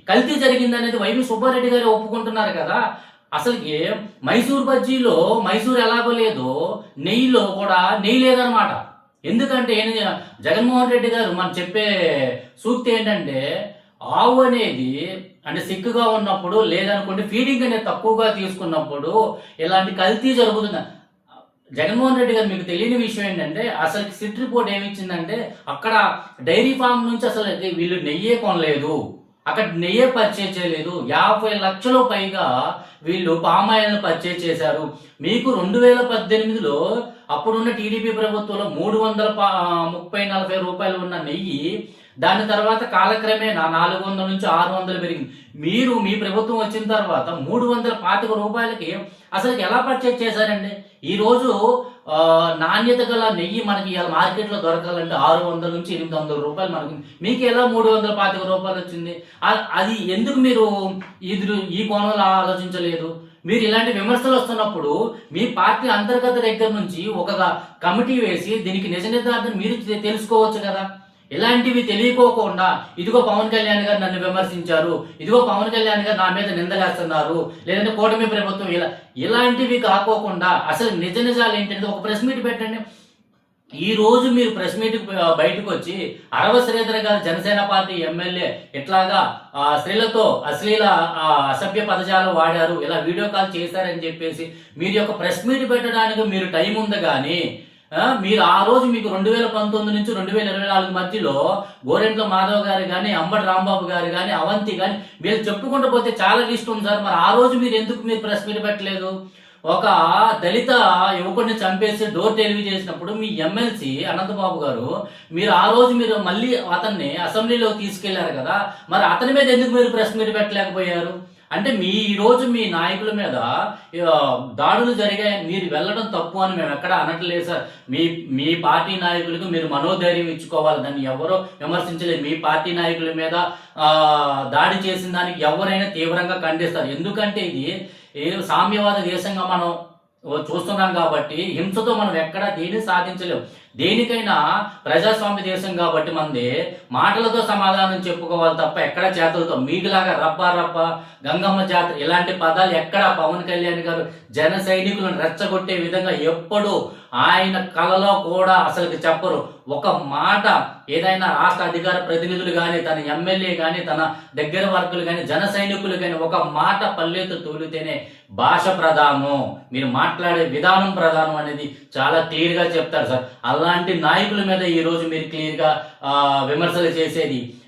కల్తీ జరిగింది అనేది వైవి సుబ్బారెడ్డి గారు ఒప్పుకుంటున్నారు కదా. అసలుకి మైసూర్ బజ్జీలో మైసూర్ ఎలాగో లేదో నెయ్యిలో కూడా నెయ్యి లేదనమాట. ఎందుకంటే జగన్మోహన్ రెడ్డి గారు మనం చెప్పే సూక్తి ఏంటంటే, ఆవు అనేది అంటే సిక్కుగా ఉన్నప్పుడు లేదనుకోండి ఫీడింగ్ అనేది తక్కువగా తీసుకున్నప్పుడు ఇలాంటి కల్తీ జరుగుతుంది. జగన్మోహన్ రెడ్డి గారు మీకు తెలియని విషయం ఏంటంటే, అసలు సిట్ రిపోర్ట్ ఏమిచ్చిందంటే, అక్కడ డైరీ ఫామ్ నుంచి అసలు వీళ్ళు నెయ్యే కొనలేదు, అక్కడ నెయ్యే పర్చేజ్ చేయలేదు. 50 లక్షలు పైగా వీళ్ళు పామాయిల్ని పర్చేజ్ చేశారు. మీకు 2018లో అప్పుడున్న టీడీపీ ప్రభుత్వంలో 330-40 రూపాయలు ఉన్న నెయ్యి దాని తర్వాత కాలక్రమేణా 400 నుంచి 600 పెరిగింది. మీరు మీ ప్రభుత్వం వచ్చిన తర్వాత 325 రూపాయలకి అసలు ఎలా పర్చేజ్ చేశారండి? ఈ రోజు నాణ్యత గల నెయ్యి మనకి ఇలా మార్కెట్లో దొరకాలంటే 600 నుంచి 800 రూపాయలు మనకి, మీకు ఎలా 325 రూపాయలు వచ్చింది? అది ఎందుకు మీరు ఈ కోణంలో ఆలోచించలేదు? మీరు ఇలాంటి విమర్శలు వస్తున్నప్పుడు మీ పార్టీ అంతర్గత దగ్గర నుంచి ఒక కమిటీ వేసి దీనికి నిజ నిర్ధారణ మీరు తెలుసుకోవచ్చు కదా. ఇలాంటివి తెలియకోకుండా ఇదిగో పవన్ కళ్యాణ్ గారు నన్ను విమర్శించారు, ఇదిగో పవన్ కళ్యాణ్ గారు నా మీద నిందలేస్తున్నారు, లేదంటే కూటమి ప్రభుత్వం ఇలాంటివి కాకోకుండా అసలు నిజాలు ఏంటంటే ఒక ప్రెస్ మీట్ పెట్టండి. ఈ రోజు మీరు ప్రెస్ మీట్ బయటకు వచ్చి అరవ శ్రీధర్ గారు జనసేన పార్టీ ఎమ్మెల్యే ఇట్లాగా స్త్రీలతో అశ్లీల అసభ్య పదజాలు వాడారు, ఇలా వీడియో కాల్ చేశారని చెప్పేసి మీరు యొక్క ప్రెస్ మీట్ పెట్టడానికి మీరు టైం ఉంది. కానీ మీరు ఆ రోజు మీకు 2019 నుంచి 2024 మధ్యలో గోరెంట్ల మాధవ్ గారు కానీ, అంబటి రాంబాబు గారు కానీ, అవంతి కానీ వీళ్ళు చెప్పుకుంటూ పోతే చాలా లిస్ట్ ఉంది సార్. మరి ఆ రోజు మీరు ఎందుకు మీరు ప్రెస్ మీట్ పెట్టలేదు? ఒక దళిత యువకుడిని చంపేసి డోర్ డెలివరీ చేసినప్పుడు మీ ఎమ్మెల్సీ అనంతబాబు గారు మీరు ఆ రోజు మీరు మళ్ళీ అతన్ని అసెంబ్లీలో తీసుకెళ్లారు కదా, మరి అతని మీద ఎందుకు మీరు ప్రెస్ మీట్ పెట్టలేకపోయారు? అంటే ఈ రోజు మీ నాయకుల మీద దాడులు జరిగాయి, మీరు వెళ్ళడం తప్పు అని మేము ఎక్కడ అనట్లేదు సార్. మీ పార్టీ నాయకులకు మీరు మనోధైర్యం ఇచ్చుకోవాలి, దాన్ని ఎవరో విమర్శించలేదు. మీ పార్టీ నాయకుల మీద దాడి చేసిన దానికి ఎవరైనా తీవ్రంగా ఖండిస్తారు. ఎందుకంటే ఇది సామ్యవాద దేశంగా మనం చూస్తున్నాం కాబట్టి హింసతో మనం ఎక్కడా దేన్ని సాధించలేము. దేనికైనా ప్రజాస్వామ్య దేశం కాబట్టి మనది మాటలతో సమాధానం చెప్పుకోవాలి తప్ప ఎక్కడ చేతులతో మీకులాగా రప్ప గంగమ్మ జాతర ఇలాంటి పదాలు ఎక్కడ పవన్ కళ్యాణ్ గారు జన సైనికులను రెచ్చగొట్టే విధంగా ఎప్పుడు ఆయన కళలో కూడా అసలు చెప్పరు. ఒక మాట ఏదైనా రాష్ట్ర అధికార ప్రతినిధులు కానీ, తన ఎమ్మెల్యే కానీ, తన దగ్గర వర్గులు కానీ, జన సైనికులు కానీ ఒక మాట పల్లెత్తు తూలితేనే భాష ప్రధానం, మీరు మాట్లాడే విధానం ప్రధానం అనేది చాలా క్లియర్ గా చెప్తారు సార్. అలాంటి నాయకుల మీద ఈ రోజు మీరు క్లియర్ గా విమర్శలు చేసేది